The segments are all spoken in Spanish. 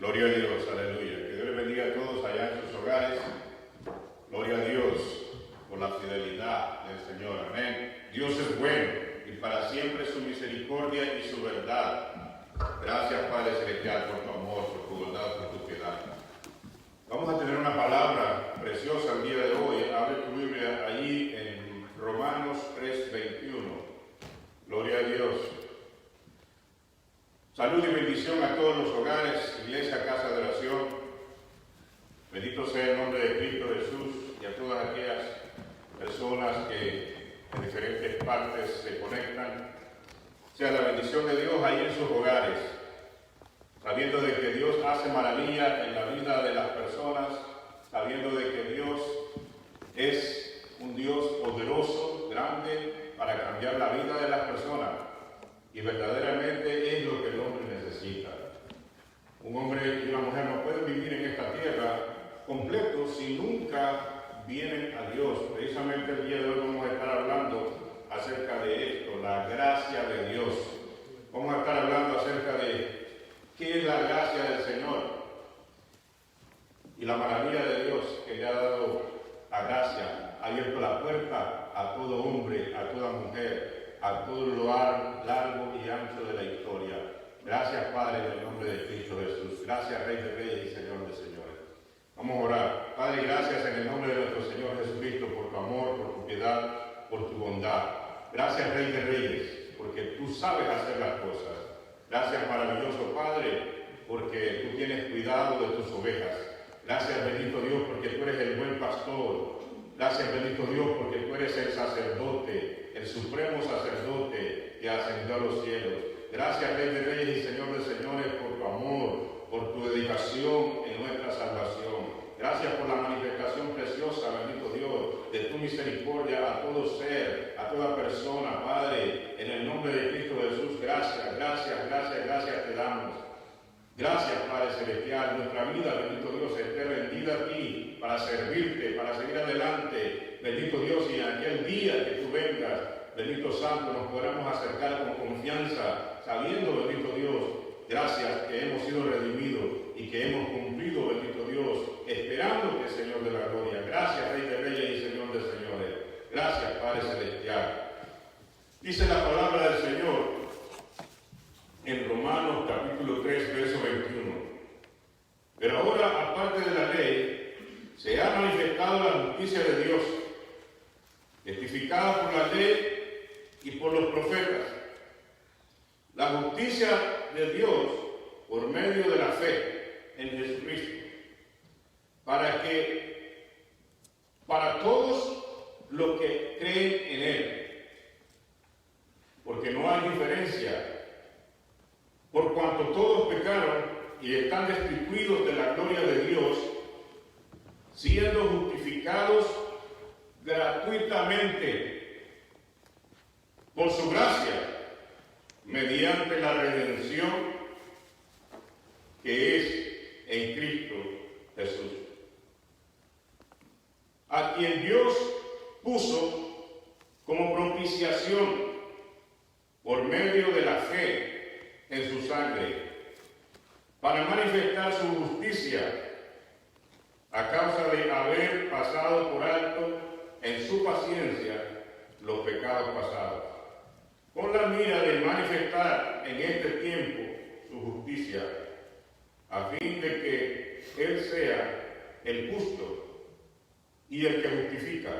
Gloria a Dios, aleluya. Que Dios les bendiga a todos allá en sus hogares. Gloria a Dios por la fidelidad del Señor. Amén. Dios es bueno y para siempre su misericordia y su verdad. Gracias, Padre Celestial, por tu amor, por tu bondad, por tu piedad. Vamos a tener una palabra preciosa el día de hoy. Abre tu Biblia allí en Romanos 3:21. Gloria a Dios. Salud y bendición a todos los hogares, iglesia, casa de oración. Bendito sea el nombre de Cristo Jesús y a todas aquellas personas que en diferentes partes se conectan. Sea la bendición de Dios ahí en sus hogares, sabiendo de que Dios hace maravilla en la vida de las personas, sabiendo de que Dios es un Dios poderoso, grande, para cambiar la vida de las personas. Y verdaderamente es lo que el hombre necesita. Un hombre y una mujer no pueden vivir en esta tierra completos si nunca vienen a Dios. Precisamente el día de hoy vamos a estar hablando acerca de esto, la gracia de Dios. Vamos a estar hablando acerca de qué es la gracia del Señor y la maravilla de Dios que le ha dado la gracia, ha abierto la puerta a todo hombre, a toda mujer, a todo lo largo y ancho de la historia. Gracias, Padre, en el nombre de Cristo Jesús. Gracias, Rey de Reyes y Señor de Señores. Vamos a orar. Padre, gracias en el nombre de nuestro Señor Jesucristo por tu amor, por tu piedad, por tu bondad. Gracias, Rey de Reyes, porque tú sabes hacer las cosas. Gracias, maravilloso Padre, porque tú tienes cuidado de tus ovejas. Gracias, bendito Dios, porque tú eres el buen pastor. Gracias, bendito Dios, porque tú eres el sacerdote, el supremo sacerdote que ascendió a los cielos. Gracias, Rey de Reyes y Señor de Señores, por tu amor, por tu dedicación en nuestra salvación. Gracias por la manifestación preciosa, bendito Dios, de tu misericordia a todo ser, a toda persona, Padre, en el nombre de Cristo Jesús. Gracias, gracias, gracias, gracias te damos. Gracias, Padre Celestial. Nuestra vida, bendito Dios, esté rendida a ti para servirte, para seguir adelante. Bendito Dios, y en aquel día que tú vengas, bendito Santo, nos podamos acercar con confianza, sabiendo, bendito Dios, gracias que hemos sido redimidos y que hemos cumplido, bendito Dios, esperándote, Señor de la gloria. Gracias, Rey de Reyes y Señor de Señores. Gracias, Padre Celestial. Dice la palabra del Señor en Romanos capítulo 3, verso 21. Pero ahora, aparte de la ley, se ha manifestado la justicia de Dios, testificada por la ley y por los profetas. La justicia de Dios por medio de la fe en Jesucristo, para todos los que creen en Él, porque no hay diferencia, por cuanto todos pecaron y están destituidos de la gloria de Dios, siendo justificados gratuitamente por su gracia, mediante la redención que es en Cristo Jesús, a quien Dios puso como propiciación por medio de la fe en su sangre, para manifestar su justicia a causa de haber pasado por alto en su paciencia los pecados pasados, con la mira de manifestar en este tiempo su justicia, a fin de que Él sea el justo y el que justifica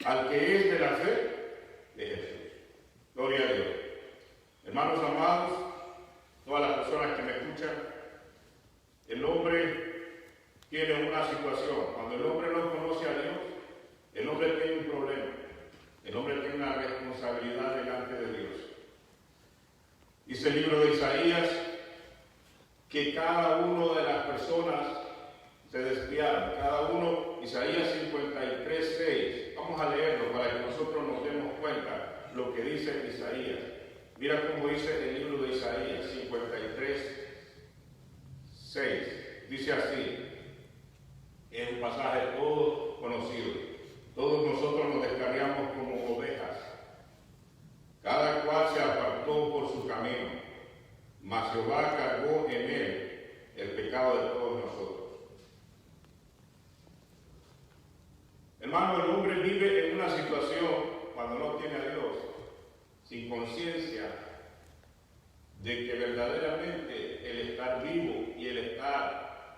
al que es de la fe de Jesús. Gloria a Dios. Hermanos amados, todas las personas que me escuchan, el hombre tiene una situación. Cuando el hombre no conoce a Dios, el hombre tiene un problema. El hombre tiene una responsabilidad delante de Dios. Dice el libro de Isaías que cada una de las personas se desviaron. Cada uno, Isaías 53:6. Vamos a leerlo para que nosotros nos demos cuenta lo que dice Isaías. Mira cómo dice el libro de Isaías 53:6. Dice así, es un pasaje todo conocido. Todos nosotros nos descarriamos como ovejas. Cada cual se apartó por su camino, mas Jehová cargó en él el pecado de todos nosotros. Hermano, el hombre vive en una situación cuando no tiene a Dios, sin conciencia de que verdaderamente el estar vivo y el estar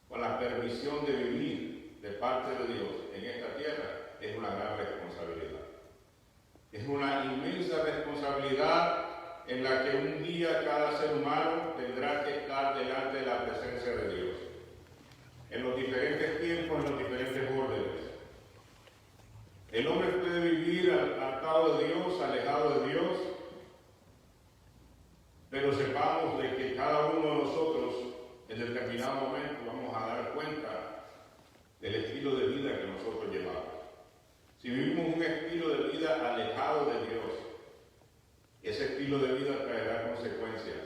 con la permisión de vivir de parte de Dios en esta tierra es una gran responsabilidad. Es una inmensa responsabilidad en la que un día cada ser humano tendrá que estar delante de la presencia de Dios, en los diferentes tiempos, en los diferentes órdenes. El hombre puede vivir apartado de Dios, alejado de Dios, pero sepamos de que cada uno de nosotros en determinado momento vamos a dar cuenta del estilo de vida que nosotros llevamos. Si vivimos un estilo de vida alejado de Dios, ese estilo de vida traerá consecuencias.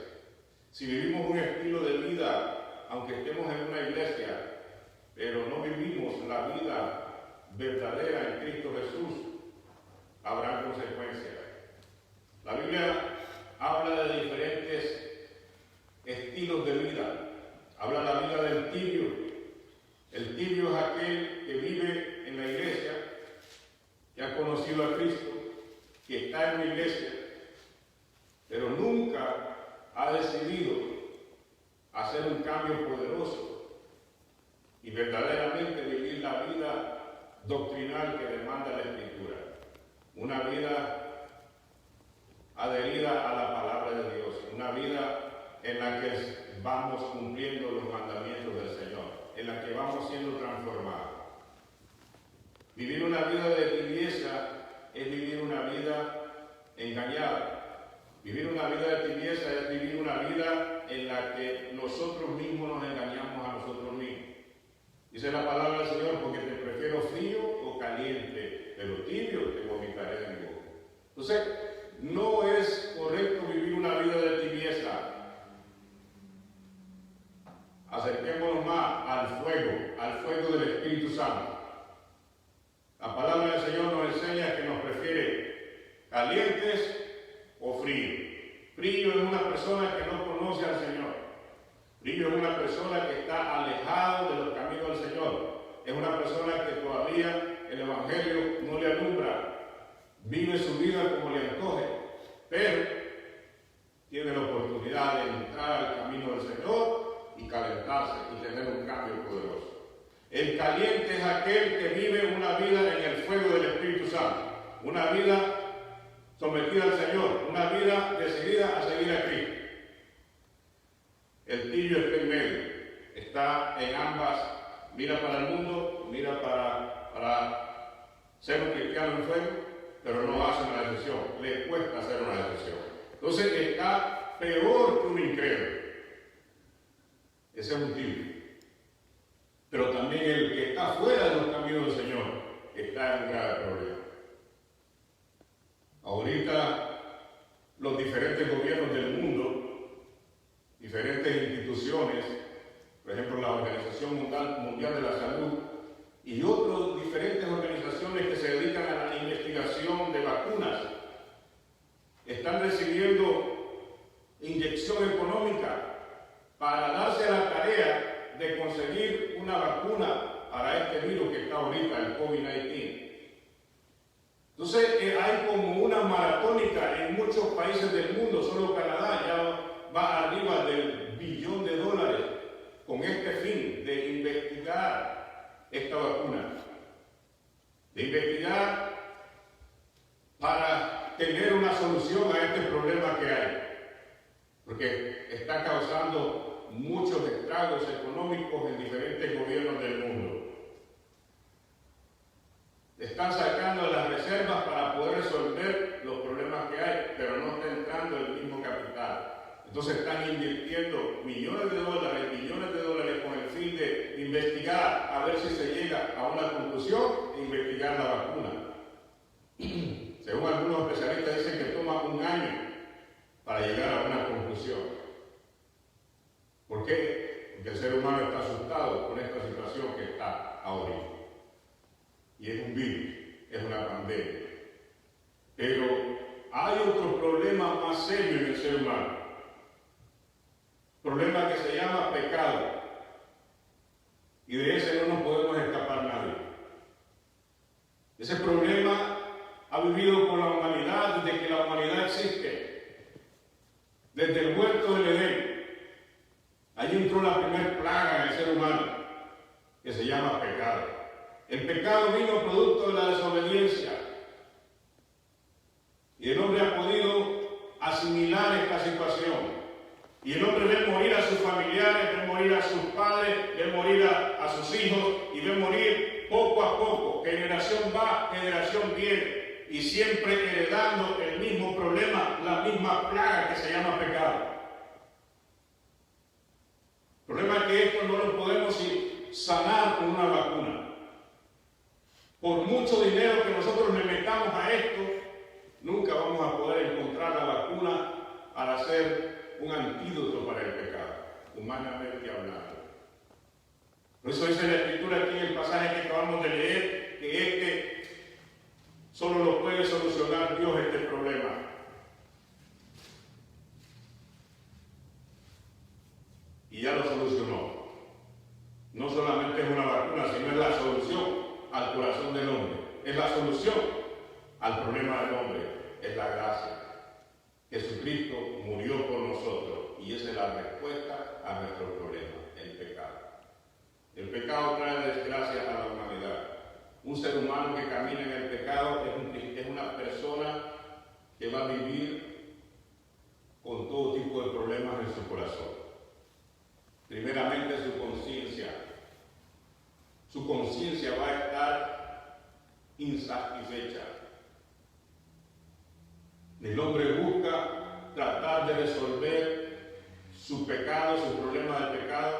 Si vivimos un estilo de vida, aunque estemos en una iglesia, pero no vivimos la vida verdadera en Cristo Jesús, habrá consecuencias. La Biblia habla de diferentes estilos de vida. Habla la vida del tibio. El tibio es aquel que vive en la iglesia, que ha conocido a Cristo, que está en la iglesia, pero nunca ha decidido hacer un cambio poderoso y verdaderamente vivir la vida doctrinal que demanda la Escritura. Una vida adherida a la palabra de Dios, una vida en la que vamos cumpliendo los mandamientos del Señor, en la que vamos siendo transformados. Vivir una vida de tibieza es vivir una vida engañada. Vivir una vida de tibieza es vivir una vida en la que nosotros mismos nos engañamos a nosotros mismos. Dice la palabra del Señor, porque te prefiero frío o caliente, pero tibio te vomitaré de mi boca. Entonces, no es correcto vivir una vida de tibieza. Acerquémonos más al fuego del Espíritu Santo. La palabra del Señor nos enseña que nos prefiere calientes o frío. Frío es una persona que no conoce al Señor. Frío es una persona que está alejado de los caminos del Señor. Es una persona que todavía el Evangelio no le alumbra. Vive su vida como le antoje, pero tiene la oportunidad de entrar al camino del Señor y calentarse y tener un cambio poderoso. El caliente es aquel que vive una vida en el fuego del Espíritu Santo, una vida sometida al Señor, una vida decidida a seguir a Cristo. El tibio está en medio, está en ambas, mira para el mundo, mira para ser un cristiano en fuego, pero no hace una decisión, le cuesta hacer una decisión. Entonces está peor que un incrédulo. Ese es un tibio. Pero también el que está fuera de los caminos del Señor está en un grave problema. Ahorita los diferentes gobiernos del mundo, diferentes instituciones, por ejemplo la Organización Mundial de la Salud y otras diferentes organizaciones que se dedican a la investigación de vacunas, están recibiendo inyección económica para darse a la tarea de conseguir una vacuna para este virus que está ahorita, el COVID-19. Entonces hay como una maratónica en muchos países del mundo, solo Canadá ya va arriba del $1 billón con este fin de investigar esta vacuna, de investigar para tener una solución a este problema que hay, porque está causando muchos estragos económicos en diferentes gobiernos del mundo. Están sacando las reservas para poder resolver los problemas que hay, pero no está entrando el mismo capital. Entonces están invirtiendo millones de dólares con el fin de investigar a ver si se llega a una conclusión e investigar la vacuna. Según algunos especialistas dicen que toma 1 año para llegar a una conclusión. ¿Por qué? Porque el ser humano está asustado con esta situación que está ahorita. Y es un virus, es una pandemia. Pero hay otro problema más serio en el ser humano. Problema que se llama pecado. Y de ese no nos podemos escapar nadie. Ese problema ha vivido con la humanidad desde que la humanidad existe. Desde el huerto del Edén. Allí entró la primera plaga en el ser humano, que se llama pecado. El pecado vino producto de la desobediencia. Y el hombre ha podido asimilar esta situación. Y el hombre ve morir a sus familiares, ve morir a sus padres, ve morir a sus hijos y ve morir poco a poco. Generación va, generación viene. Y siempre heredando el mismo problema, la misma plaga que se llama pecado. El problema es que esto no lo podemos sanar con una vacuna. Por mucho dinero que nosotros le metamos a esto, nunca vamos a poder encontrar la vacuna para hacer un antídoto para el pecado, humanamente hablando. Por eso dice la Escritura aquí en el pasaje que acabamos de leer, que solo lo puede solucionar Dios este problema. Y ya lo solucionó. No solamente es una vacuna, sino es la solución al corazón del hombre. Es la solución al problema del hombre. Es la gracia. Jesucristo murió por nosotros y esa es la respuesta a nuestro problema, el pecado. El pecado trae desgracia a la humanidad. Un ser humano que camina en el pecado es una persona que va a vivir con todo tipo de problemas en su corazón. primeramente su conciencia. Su conciencia va a estar insatisfecha. El hombre busca tratar de resolver su pecado, su problema del pecado,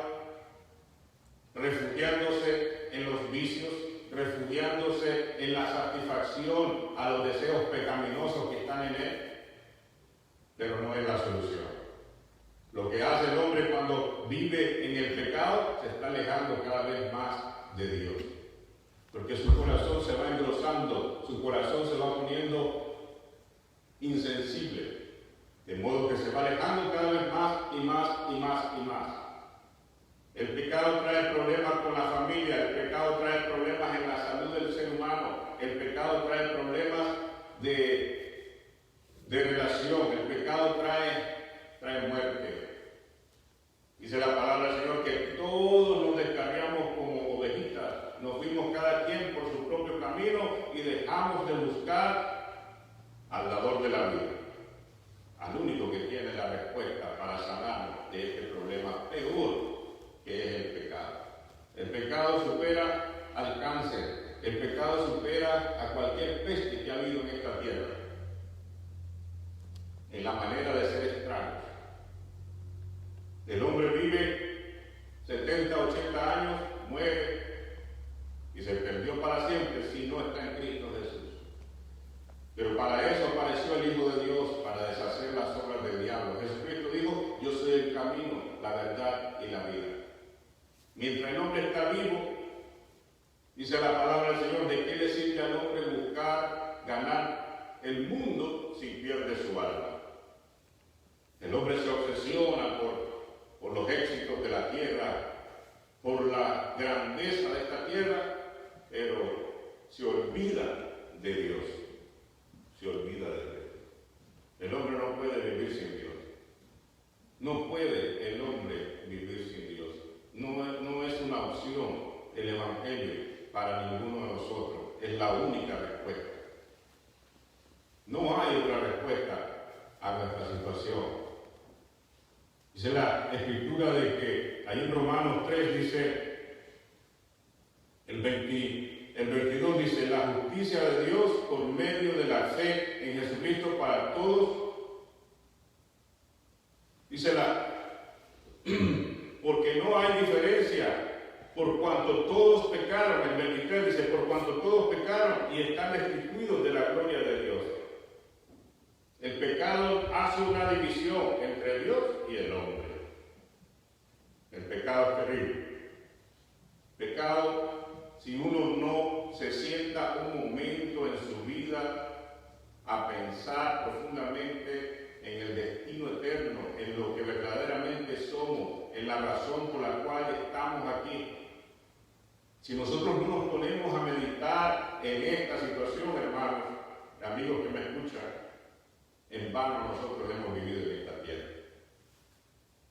refugiándose en los vicios, refugiándose en la satisfacción a los deseos pecaminosos que están en él, pero no es la solución. Lo que hace el hombre cuando vive en el pecado, se está alejando cada vez más de Dios, porque su corazón se va engrosando, su corazón se va poniendo insensible, de modo que se va alejando cada vez más y más y más y más. El pecado trae problemas con la familia, el pecado trae problemas en la salud del ser humano, el pecado trae problemas de relación, el pecado trae muerte. Dice la palabra del Señor que todos nos descarriamos como ovejitas, nos fuimos cada quien por su propio camino y dejamos de buscar al dador de la vida, al único que tiene la respuesta para sanarnos de este problema peor que es el pecado. El pecado supera al cáncer, el pecado supera a cualquier peste que ha habido en esta tierra, en la manera de ser extraños. El hombre vive 70, 80 años, muere y se perdió para siempre si no está en Cristo Jesús. Pero para eso apareció el Hijo de Dios, para deshacer las obras del diablo. Jesucristo dijo: yo soy el camino, la verdad y la vida. Mientras el hombre está vivo, dice la palabra del Señor, ¿de qué le sirve al hombre buscar ganar el mundo si pierde su alma? El hombre se obsesiona por los éxitos de la tierra, por la grandeza de esta tierra, pero se olvida de Dios. Se olvida de Dios. El hombre no puede vivir sin Dios. No puede el hombre vivir sin Dios. No es una opción el Evangelio para ninguno de nosotros. Es la única respuesta. No hay otra respuesta a nuestra situación. Dice la Escritura de que ahí en Romanos 3 dice, el 22 dice, la justicia de Dios por medio de la fe en Jesucristo para todos. Dice porque no hay diferencia, por cuanto todos pecaron. El 23 dice, por cuanto todos pecaron y están destituidos de la gloria de Dios. El pecado hace una división entre Dios y el hombre. El pecado es terrible. Pecado, si uno no se sienta un momento en su vida a pensar profundamente en el destino eterno, en lo que verdaderamente somos, en la razón por la cual estamos aquí. Si nosotros no nos ponemos a meditar en esta situación, hermanos, amigos que me escuchan, en vano nosotros hemos vivido en esta tierra.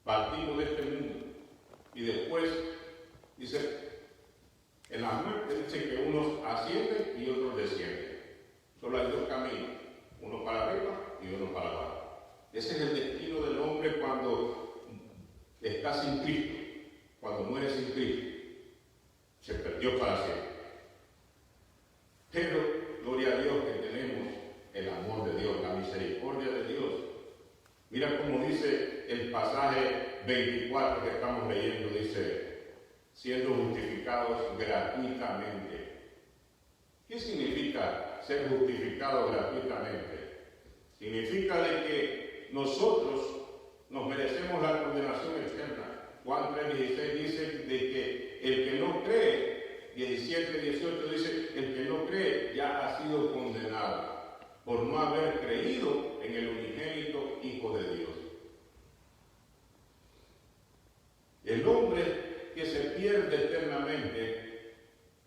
Partimos de este mundo y después, dice, en la muerte dice que unos ascienden y otros descienden. Solo hay dos caminos, uno para arriba y uno para abajo. Ese es el destino del hombre cuando está sin Cristo, cuando muere sin Cristo. Se perdió para siempre. Pero, gloria a Dios que tenemos el amor de Dios, la misericordia de Dios. Mira cómo dice el pasaje 24 que estamos leyendo, dice, siendo justificados gratuitamente. ¿Qué significa ser justificado gratuitamente? Significa de que nosotros nos merecemos la condenación eterna. Juan 3:16 dice de que el que no cree, 17:18 dice, el que no cree ya ha sido condenado por no haber creído en el unigénito Hijo de Dios. El hombre que se pierde eternamente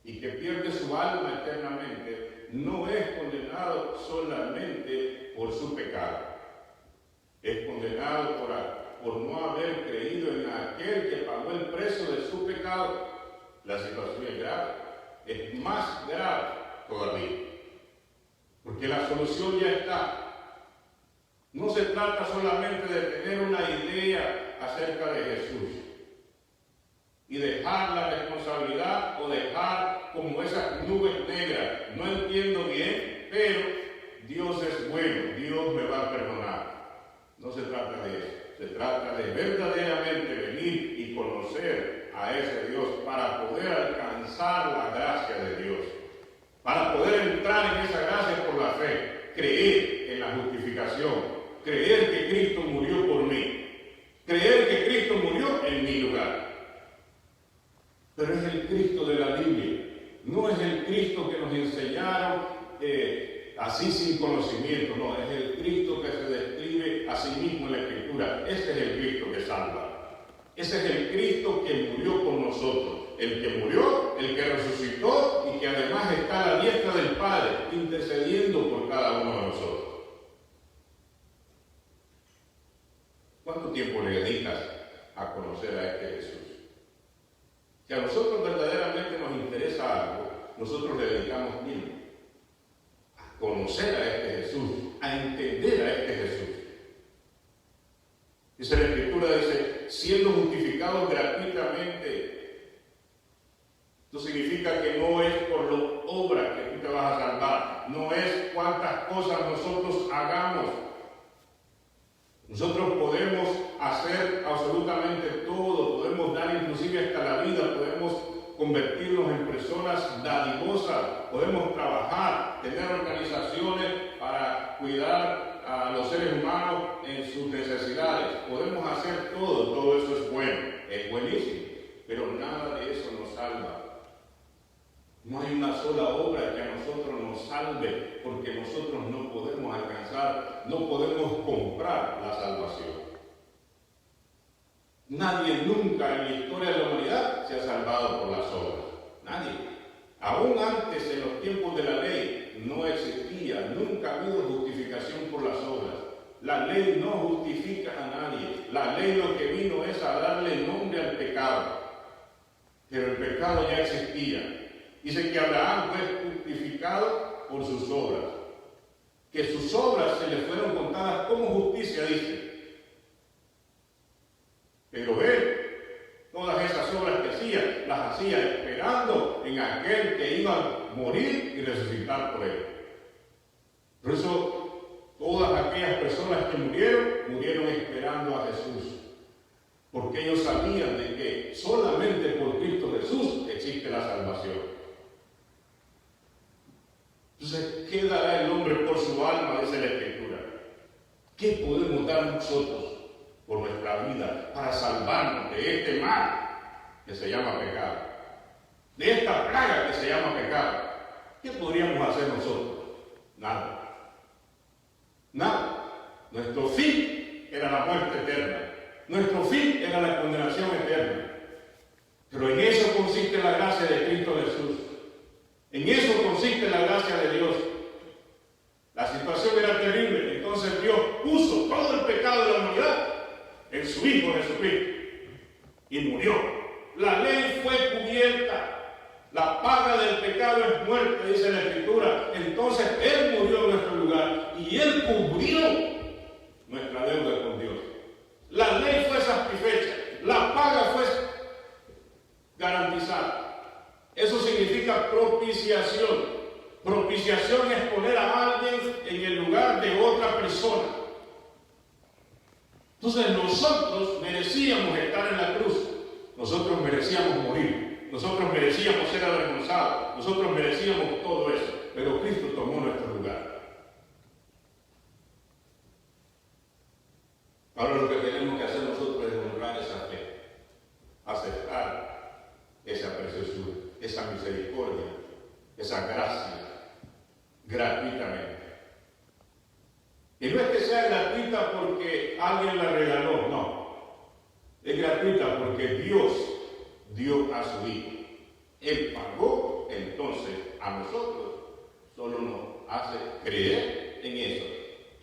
y que pierde su alma eternamente no es condenado solamente por su pecado. Es condenado por no haber creído en aquel que pagó el precio de su pecado. La situación es grave, es más grave todavía, porque la solución ya está. No se trata solamente de tener una idea acerca de Jesús. y dejar la responsabilidad o dejar como esas nubes negras. No entiendo bien, pero Dios es bueno, Dios me va a perdonar. No se trata de eso, se trata de verdaderamente venir y conocer a ese Dios para poder alcanzar la gracia de Dios, para poder entrar en esa gracia por la fe, creer en la justificación, creer que Cristo murió por mí, creer que Cristo murió en mi lugar. Pero es el Cristo de la Biblia, no es el Cristo que nos enseñaron así sin conocimiento, no, es el Cristo que se describe a sí mismo en la Escritura. Ese es el Cristo que salva, ese es el Cristo que murió por nosotros, el que murió, el que resucitó y que además está a la diestra del Padre, intercediendo por cada uno de nosotros. ¿Cuánto tiempo le dedicas a conocer a este Jesús? Si a nosotros verdaderamente nos interesa algo, nosotros le dedicamos tiempo a conocer a este Jesús, a entender a este Jesús. Dice la Escritura, dice, siendo justificados gratuitamente. Esto significa que no es por la obra que tú te vas a salvar, no es cuántas cosas nosotros hagamos. Nosotros podemos hacer absolutamente todo, podemos dar inclusive hasta la vida, podemos convertirnos en personas dadivosas, podemos trabajar, tener organizaciones para cuidar a los seres humanos en sus necesidades, podemos hacer todo eso es bueno, es buenísimo, pero nada de eso nos salva. No hay una sola obra que a nosotros nos salve, porque nosotros no podemos alcanzar, no podemos comprar la salvación. Nadie nunca en la historia de la humanidad se ha salvado por las obras. Nadie. Aún antes, en los tiempos de la ley, no existía, nunca ha habido justificación por las obras. La ley no justifica a nadie. La ley lo que vino es a darle nombre al pecado. Pero el pecado ya existía. Dice que Abraham fue justificado por sus obras, que sus obras se le fueron contadas como justicia, dice. Pero él, todas esas obras que hacía, las hacía esperando en aquel que iba a morir y resucitar por él. Por eso, todas aquellas personas que murieron esperando a Jesús, porque ellos sabían de que solamente por Cristo Jesús existe la salvación. Entonces, ¿qué dará el hombre por su alma? Dice la Escritura. ¿Qué podemos dar nosotros por nuestra vida para salvarnos de este mal que se llama pecado? De esta plaga que se llama pecado. ¿Qué podríamos hacer nosotros? Nada. Nada. Nuestro fin era la muerte eterna. Nuestro fin era la condenación eterna. Pero en eso consiste la gracia de Cristo Jesús. En eso consiste la gracia de Dios. La situación era terrible, entonces Dios puso todo el pecado de la humanidad en su Hijo Jesucristo y murió. La ley fue cubierta, la paga del pecado es muerte, dice la Escritura. Entonces Él murió en nuestro lugar y Él cubrió nuestra deuda con Dios. La ley fue satisfecha, la paga fue garantizada. Eso significa propiciación. Propiciación es poner a alguien en el lugar de otra persona. Entonces nosotros merecíamos estar en la cruz. Nosotros merecíamos morir. Nosotros merecíamos ser avergonzados. Nosotros merecíamos todo eso. Pero Cristo tomó nuestro lugar. Ahora lo que tenemos que hacer nosotros es honrar esa fe. Aceptar esa preciosura, esa misericordia, esa gracia, gratuitamente. Y no es que sea gratuita porque alguien la regaló, no. Es gratuita porque Dios dio a su Hijo. Él pagó, entonces a nosotros solo nos hace creer en eso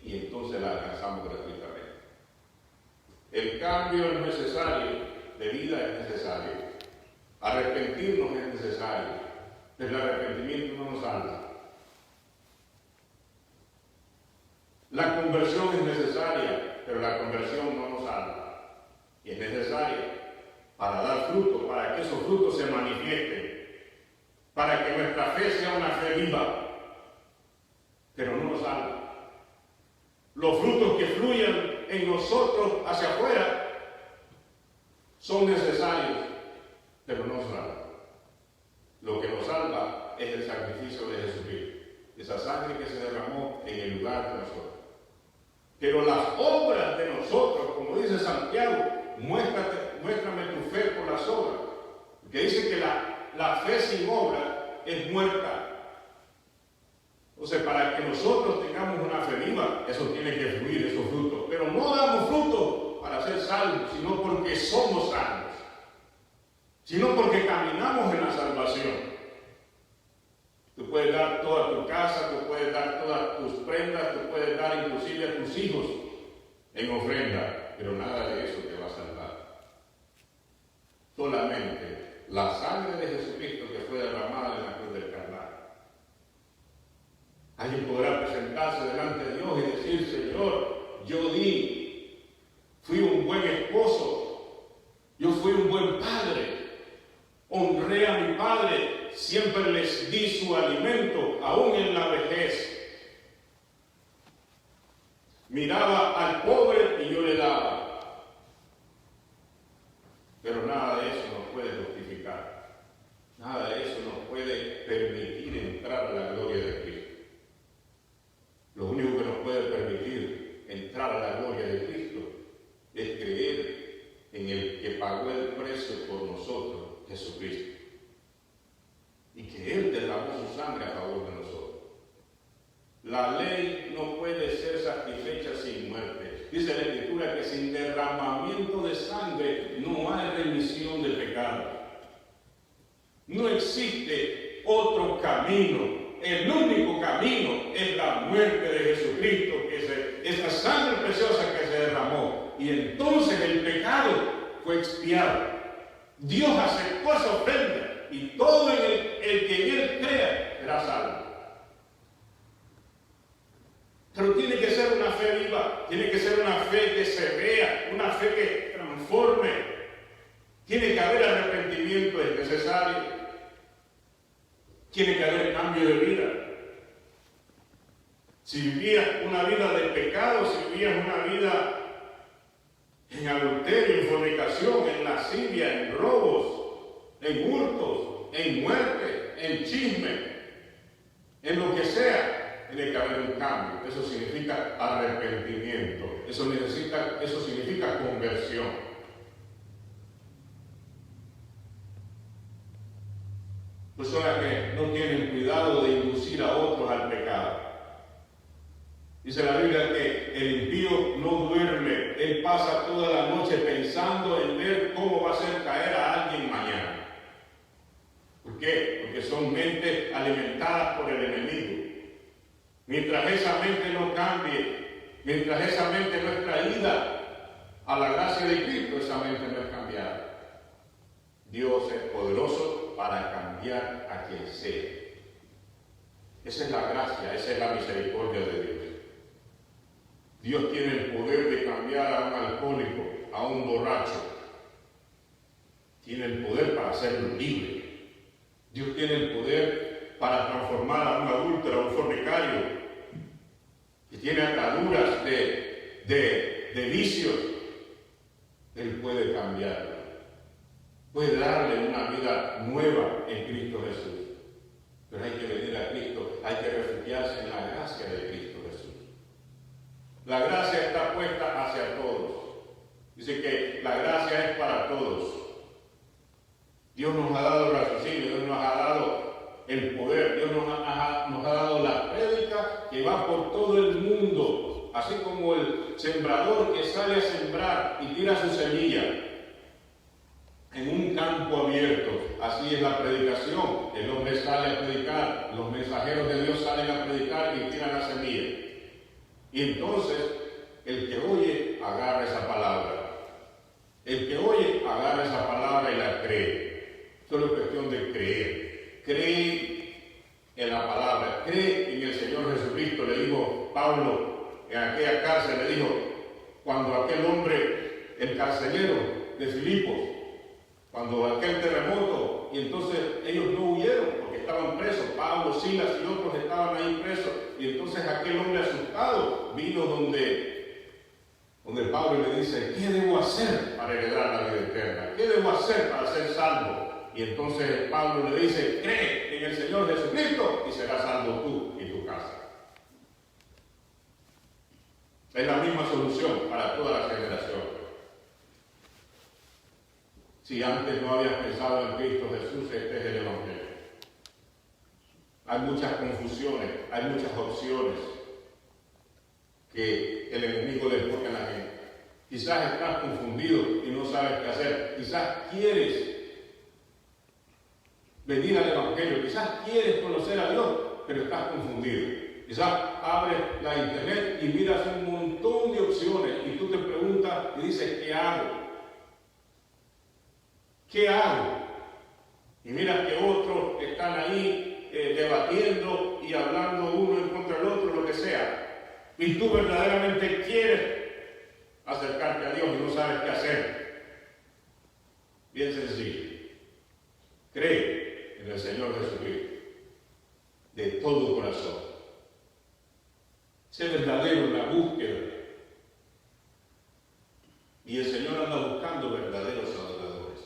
y entonces la alcanzamos gratuitamente. El cambio es necesario, de vida es necesario. Arrepentirnos es necesario, pero el arrepentimiento no nos salva. La conversión es necesaria, pero la conversión no nos salva. Y es necesaria para dar fruto, para para que esos frutos se manifiesten, para que nuestra fe sea una fe viva, pero no nos salva. Los frutos que fluyan en nosotros hacia afuera son necesarios, pero no salvan. Lo que nos salva es el sacrificio de Jesucristo, esa sangre que se derramó en el lugar de nosotros. Pero las obras de nosotros, como dice Santiago, muéstrame tu fe por las obras, porque dice que la fe sin obra es muerta. O sea, para que nosotros tengamos una fe viva, eso tiene que fluir, esos frutos. Pero no damos frutos para ser salvos, sino porque somos salvos, sino porque caminamos en la salvación. Tú puedes dar toda tu casa, tú puedes dar todas tus prendas, tú puedes dar inclusive a tus hijos en ofrenda, pero nada de eso te va a salvar. Solamente la sangre de Jesucristo que fue derramada en la cruz del Calvario. Alguien podrá presentarse delante de Dios y decir: Señor, yo di, fui un buen esposo, yo fui un buen padre, honré a mi padre, siempre les di su alimento, aún en la vejez. Miraba al pobre y yo le daba. Pero nada de eso nos puede justificar. Nada de eso nos puede permitir entrar a la gloria de Cristo. Lo único que nos puede permitir entrar a la gloria de Cristo es creer en el que pagó el precio por nosotros, Jesucristo. Y que Él derramó su sangre a favor de nosotros. La ley no puede ser satisfecha sin muerte. Dice la Escritura que sin derramamiento de sangre no hay remisión de pecado. No existe otro camino. El único camino es la muerte de Jesucristo, esa sangre preciosa que se derramó. Y entonces el pecado fue expiado. Dios aceptó esa ofrenda y todo el que en Él crea será salvo. Pero tiene que ser una fe viva, tiene que ser una fe que se vea, una fe que transforme. Tiene que haber arrepentimiento, es necesario. Tiene que haber cambio de vida. Si vivías una vida de pecado, si vivías una vida en adulterio, en fornicación, en lascivia, en robos, en hurtos, en muerte, en chisme, en lo que sea, tiene que haber un cambio. Eso significa arrepentimiento. Eso significa conversión. Personas que no tienen cuidado de inducir a otros al pecado. Dice la Biblia que el impío no duerme, él pasa toda la noche pensando en ver cómo va a hacer caer a alguien mañana. ¿Por qué? Porque son mentes alimentadas por el enemigo. Mientras esa mente no cambie, mientras esa mente no es traída a la gracia de Cristo, esa mente no es cambiada. Dios es poderoso para cambiar a quien sea. Esa es la gracia, esa es la misericordia de Dios. Dios tiene el poder de cambiar a un alcohólico, a un borracho. Tiene el poder para hacerlo libre. Dios tiene el poder para transformar a un adúltero, a un fornicario, que tiene ataduras de vicios. Él puede cambiarlo. Puede darle una vida nueva en Cristo Jesús. Pero hay que venir a Cristo, hay que refugiarse en la gracia de Cristo Jesús. La gracia está puesta hacia todos. Dice que la gracia es para todos. Dios nos ha dado el raciocinio, Dios nos ha dado el poder, Dios nos ha dado la prédica que va por todo el mundo. Así como el sembrador que sale a sembrar y tira su semilla en un campo abierto, así es la predicación. El hombre sale a predicar, los mensajeros de Dios salen a predicar y tiran la semilla. Y entonces, el que oye, agarra esa palabra. El que oye, agarra esa palabra y la cree. Solo es cuestión de creer. Cree en la palabra, cree en el Señor Jesucristo. Le dijo Pablo en aquella cárcel, le dijo, cuando aquel hombre, el carcelero de Filipos, cuando aquel terremoto, y entonces ellos no huyeron porque estaban presos, Pablo, Silas y otros estaban ahí presos, y entonces aquel hombre asustado vino donde Pablo le dice: ¿qué debo hacer para heredar la vida eterna? ¿Qué debo hacer para ser salvo? Y entonces Pablo le dice: cree en el Señor Jesucristo y serás salvo tú y tu casa. Es la misma solución para todas las generaciones. Si antes no habías pensado en Cristo Jesús, este es el Evangelio. Hay muchas confusiones, hay muchas opciones que el enemigo le pone a la gente. Quizás estás confundido y no sabes qué hacer. Quizás quieres venir al Evangelio, quizás quieres conocer a Dios, pero estás confundido. Quizás abres la internet y miras un montón de opciones y tú te preguntas y dices: ¿qué hago? ¿Qué hago? Y miras que otros están ahí debatiendo y hablando uno en contra del otro, lo que sea. Y tú verdaderamente quieres acercarte a Dios y no sabes qué hacer. Bien sencillo. Cree en el Señor Jesucristo de todo corazón. Sé verdadero en la búsqueda. Y el Señor anda buscando verdaderos adoradores.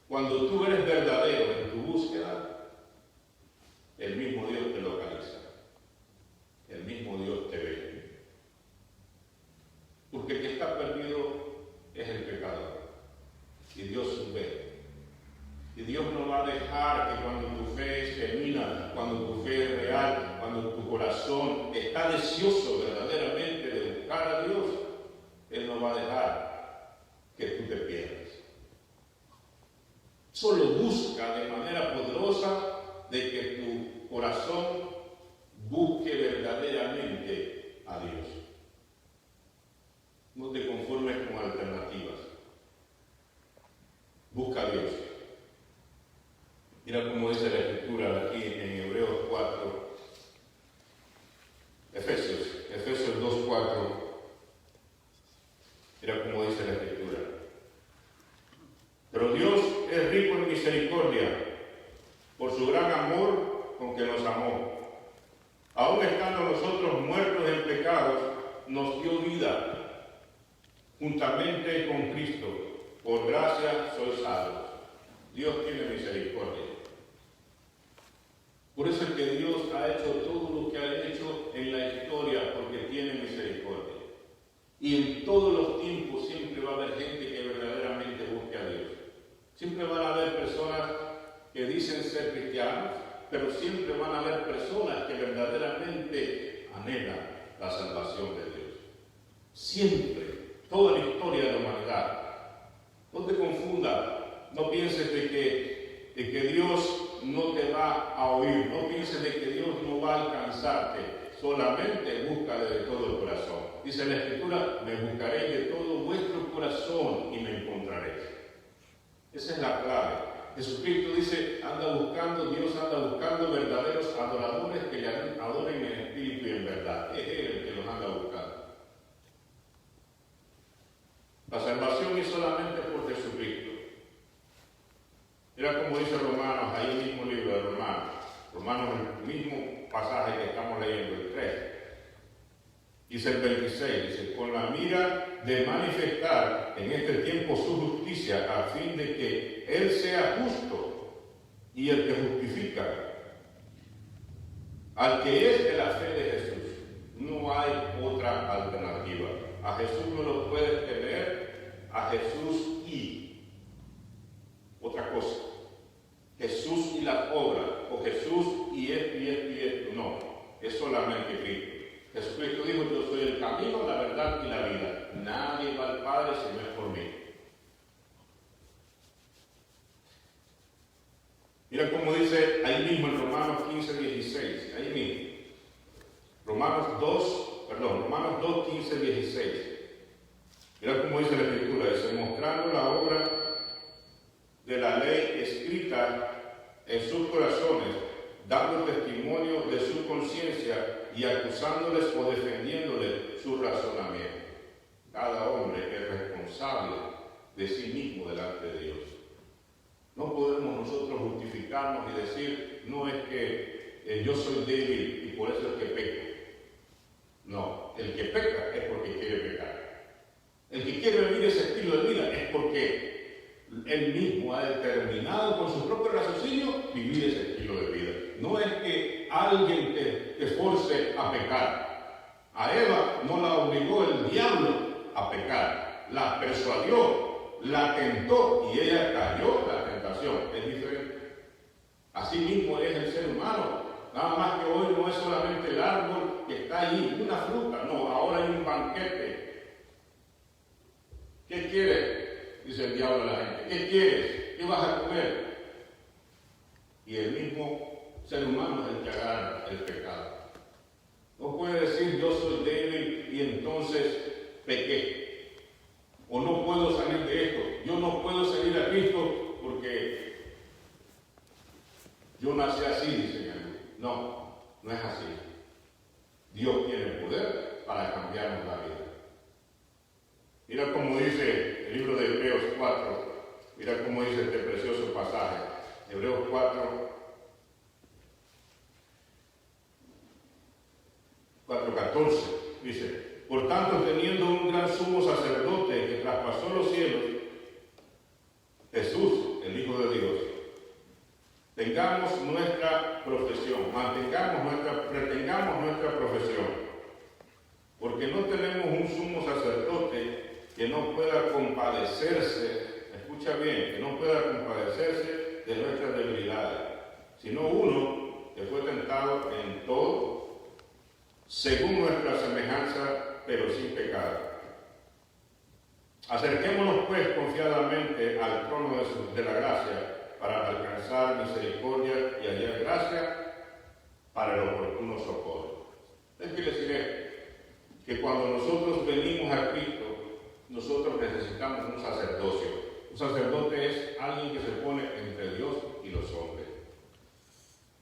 Cuando tú eres verdadero en tu búsqueda, el mismo Dios te localiza. El mismo Dios te ve. Porque el que está perdido es el pecador. Y Dios ve. Y Dios no va a dejar que cuando tu fe es genuina, cuando tu fe es real, cuando tu corazón está deseoso verdaderamente de buscar a Dios, Él no va a dejar que tú te pierdas. Solo busca de manera poderosa de que tu corazón busque verdaderamente a Dios. No te conformes con alternativas. Busca a Dios. Mira cómo dice la Escritura aquí en Hebreos 4, Efesios 2:4. Mira cómo dice la Escritura. Pero Dios es rico en misericordia, por su gran amor con que nos amó. Aun estando nosotros muertos en pecados, nos dio vida juntamente con Cristo. Por gracia sois salvos. Dios tiene misericordia. Por eso es que Dios ha hecho todo lo que ha hecho en la historia, porque tiene misericordia. Y en todos los tiempos siempre va a haber gente que verdaderamente busque a Dios. Siempre van a haber personas que dicen ser cristianos, pero siempre van a haber personas que verdaderamente anhelan la salvación de Dios. Siempre, toda la historia de la humanidad. No te confundas, no pienses de que Dios no te va a oír, no pienses de que Dios no va a alcanzarte, solamente búscale de todo el corazón. Dice la Escritura: me buscaréis de todo vuestro corazón y me encontraréis. Esa es la clave. Jesucristo dice: Dios anda buscando verdaderos adoradores que le adoren en espíritu y en verdad. Es Él el que los anda buscando. La salvación es solamente por Jesucristo. Mira como dice Romanos, ahí en el mismo libro de Romanos, el mismo pasaje que estamos leyendo, el 3. Dice el 26, dice: con la mira de manifestar en este tiempo su justicia, a fin de que Él sea justo y el que justifica al que es de la fe de Jesús. No hay otra alternativa. A Jesús no lo puedes tener, a Jesús y otra cosa. Jesús y las obras, o Jesús y esto y esto y esto. No, es solamente Cristo. Jesucristo dijo: yo soy el camino, la verdad y la vida. Nadie va al Padre si no es por mí. Mira cómo dice ahí mismo en Romanos 15:16, ahí mismo. Romanos 2, 15, 16. Mira cómo dice la Escritura, dice: mostrando la obra de la ley escrita en sus corazones, dando testimonio de su conciencia y acusándoles o defendiéndoles su razonamiento. Cada hombre es responsable de sí mismo delante de Dios. No podemos nosotros justificarnos y decir, no es que yo soy débil y por eso es que peco. No, el que peca es porque quiere pecar. El que quiere vivir ese estilo de vida es porque él mismo ha determinado con su propio raciocinio vivir ese estilo de vida. No es que alguien te force a pecar. A Eva no la obligó el diablo a pecar. La persuadió, la tentó y ella cayó en la tentación. Es diferente. Así mismo es el ser humano. Nada más que hoy no es solamente el árbol que está ahí, una fruta. No, ahora hay un banquete. ¿Qué quieres? Dice el diablo a la gente. ¿Qué quieres? ¿Qué vas a comer? Y el mismo ser humano es el que agarra el pecado. No puede decir yo soy débil y entonces pequé. O no puedo salir de esto. Yo no puedo seguir a Cristo porque yo nací así, dicen algunos. No, no es así. Dios tiene poder para cambiarnos la vida. Mira cómo dice el libro de Hebreos 4, mira cómo dice este precioso pasaje. Hebreos 4:14, dice, por tanto, teniendo un gran sumo sacerdote que traspasó los cielos, Jesús, el Hijo de Dios, tengamos nuestra profesión, pretengamos nuestra profesión, porque no tenemos un sumo sacerdote que no pueda compadecerse, escucha bien, que no pueda compadecerse de nuestras debilidades, sino uno que fue tentado en todo, según nuestra semejanza, pero sin pecado. Acerquémonos pues confiadamente al trono de la gracia para alcanzar misericordia y hallar gracia para el oportuno socorro. Es que les diré que cuando nosotros venimos a Cristo, nosotros necesitamos un sacerdocio. Un sacerdote es alguien que se pone entre Dios y los hombres.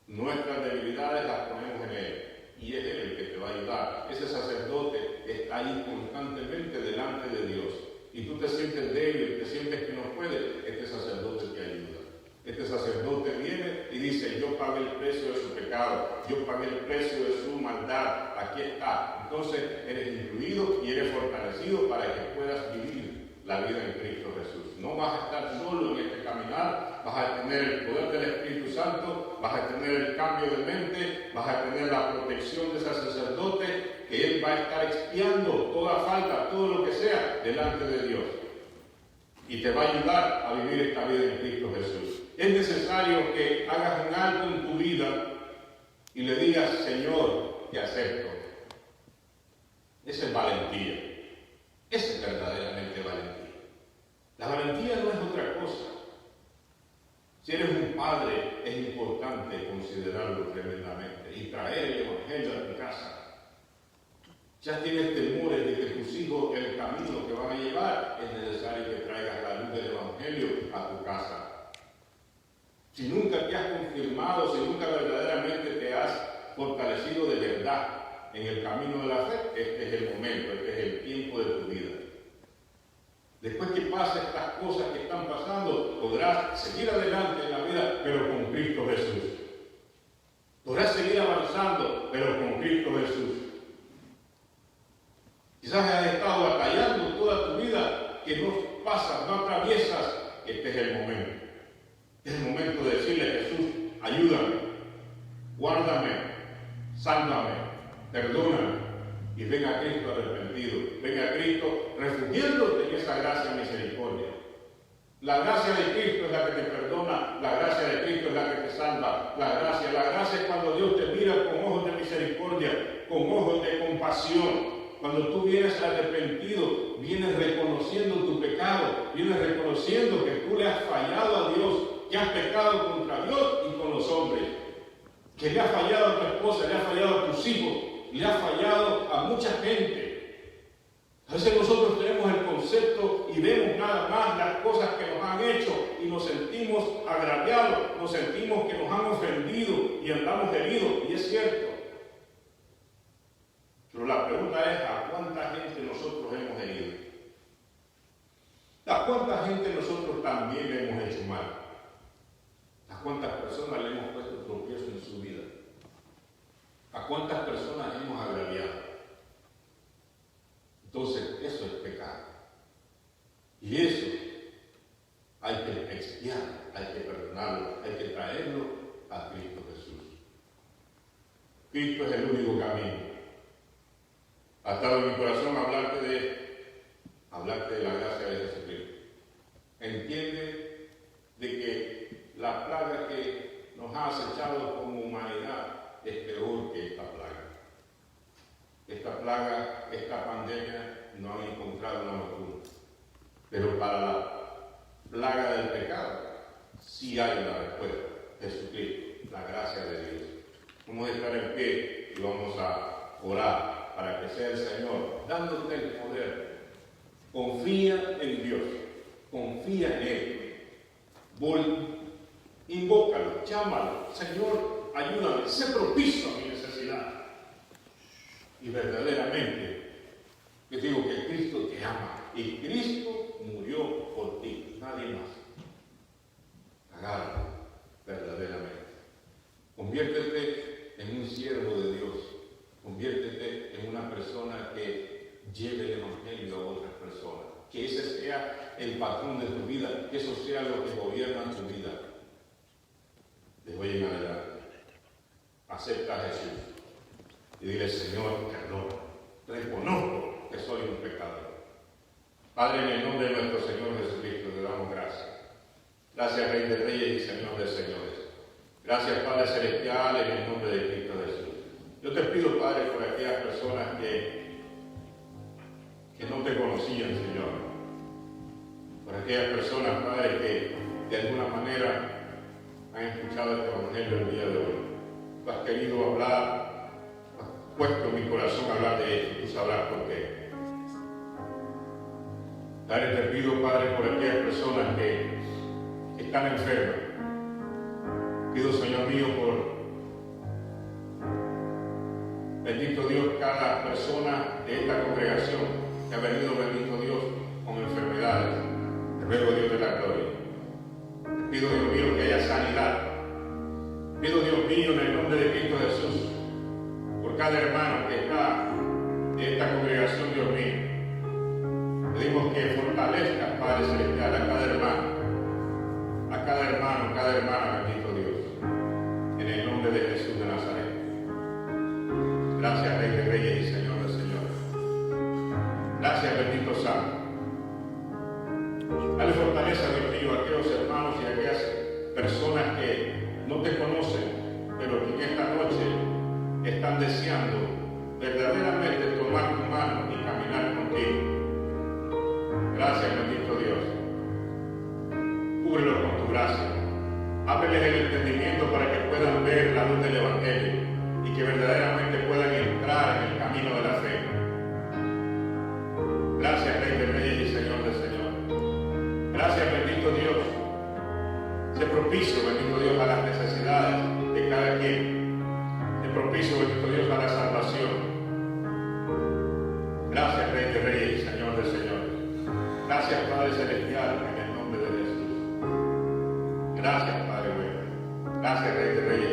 Nuestras debilidades las ponemos en Él y es Él el que te va a ayudar. Ese sacerdote está ahí constantemente delante de Dios y tú te sientes débil, te sientes que no puedes, este sacerdote te ayuda. Este sacerdote viene y dice, yo pagué el precio de su pecado, yo pagué el precio de su maldad, aquí está. Entonces eres incluido y eres fortalecido para que puedas vivir la vida en Cristo Jesús. No vas a estar solo en este caminar, vas a tener el poder del Espíritu Santo, vas a tener el cambio de mente, vas a tener la protección de ese sacerdote, que Él va a estar expiando toda falta, todo lo que sea, delante de Dios. Y te va a ayudar a vivir esta vida en Cristo Jesús. Es necesario que hagas un alto en tu vida y le digas, Señor, te acepto. Esa es valentía. Esa es verdaderamente valentía. La valentía no es otra cosa. Si eres un padre, es importante considerarlo tremendamente y traer el Evangelio a tu casa. Ya tienes temores de que tus hijos, el camino que van a llevar, es necesario que traigas la luz del Evangelio a tu casa. Si nunca te has confirmado, si nunca verdaderamente te has fortalecido de verdad en el camino de la fe, este es el momento, este es el tiempo de tu vida. Después que pasen estas cosas que están pasando, podrás seguir adelante en la vida, pero con Cristo Jesús. Podrás seguir avanzando, pero con Cristo Jesús. Quizás has estado batallando toda tu vida, que no pasas, no atraviesas. Este es el momento. Es el momento de decirle a Jesús, ayúdame, guárdame, sálvame, perdóname. Y ven a Cristo arrepentido, ven a Cristo refugiándote en esa gracia y misericordia. La gracia de Cristo es la que te perdona, la gracia de Cristo es la que te salva. La gracia es cuando Dios te mira con ojos de misericordia, con ojos de compasión. Cuando tú vienes arrepentido, vienes reconociendo tu pecado, vienes reconociendo que tú le has fallado a Dios, que has pecado contra Dios y con los hombres, que le has fallado a tu esposa, le has fallado a tus hijos, le has fallado a mucha gente. A veces nosotros tenemos el concepto y vemos nada más las cosas que nos han hecho y nos sentimos agraviados, nos sentimos que nos han ofendido y andamos heridos, y es cierto. Pero la pregunta es, ¿a cuánta gente nosotros hemos herido? ¿A cuánta gente nosotros también le hemos hecho mal? ¿A cuántas personas le hemos puesto tropiezo en su vida? ¿A cuántas personas hemos agraviado? Entonces, eso es pecado. Y eso hay que expiar, hay que perdonarlo, hay que traerlo a Cristo Jesús. Cristo es el único camino. Ha estado en mi corazón hablarte de la gracia de Jesucristo. Entiende de que la plaga que nos ha acechado como humanidad es peor que esta plaga. Esta plaga, esta pandemia, no han encontrado una vacuna. Pero para la plaga del pecado, sí hay una respuesta. Jesucristo, la gracia de Dios. Vamos a estar en pie y vamos a orar para que sea el Señor dándote el poder. Confía en Dios, confía en Él. Invócalo, llámalo. Señor, ayúdame, sé propicio a mi necesidad. Y verdaderamente, yo digo que Cristo te ama y Cristo murió por ti, nadie más. Agárralo, verdaderamente. Conviértete en un siervo de Dios. Conviértete en una persona que lleve el evangelio a otras personas. Que ese sea el patrón de tu vida, que eso sea lo que gobierna tu vida. De hoy en adelante, acepta a Jesús y dile: Señor, perdón, reconozco que soy un pecador. Padre, en el nombre de nuestro Señor Jesucristo, te damos gracias. Gracias, Rey de Reyes y Señor de Señores. Gracias, Padre Celestial, en el nombre de Cristo Jesús. Yo te pido, Padre, por aquellas personas que no te conocían, Señor. Por aquellas personas, Padre, que de alguna manera han escuchado este evangelio el día de hoy. Tú has querido hablar, has puesto en mi corazón hablar de esto, tú sabrás por qué. Padre, te pido, Padre, por aquellas personas que están enfermas. Pido, Señor mío, por bendito Dios, cada persona de esta congregación que ha venido, bendito Dios, con enfermedades. Te ruego, Dios de la gloria. Te pido, Dios mío, que haya sanidad. Pido, Dios mío, en el nombre de Cristo Jesús, por cada hermano que está de esta congregación, Dios mío. Pedimos que fortalezcas, Padre Celestial, a cada hermano, cada hermana, bendito Dios. En el nombre de Jesús de Nazaret. Gracias, Rey de Reyes y Señor de Señores. Gracias, bendito Santo. Dale fortaleza, Dios mío, a aquellos hermanos y a aquellas personas que no te conocen, pero que en esta noche están deseando verdaderamente tomar tu mano y caminar contigo. Gracias, bendito Dios. Cúbrelos con tu gracia. Ábreles el entendimiento para que puedan ver la luz del Evangelio y que verdaderamente puedan entrar en el camino de la fe. Gracias, Rey de Reyes y Señor de Señores. Gracias, bendito Dios. Sé propicio, bendito Dios, a las necesidades de cada quien. Sé propicio, bendito Dios, a la salvación. Gracias, Rey de Reyes y Señor de Señores. Gracias, Padre Celestial, en el nombre de Jesús. Gracias, Padre bueno. Gracias, Rey de Reyes.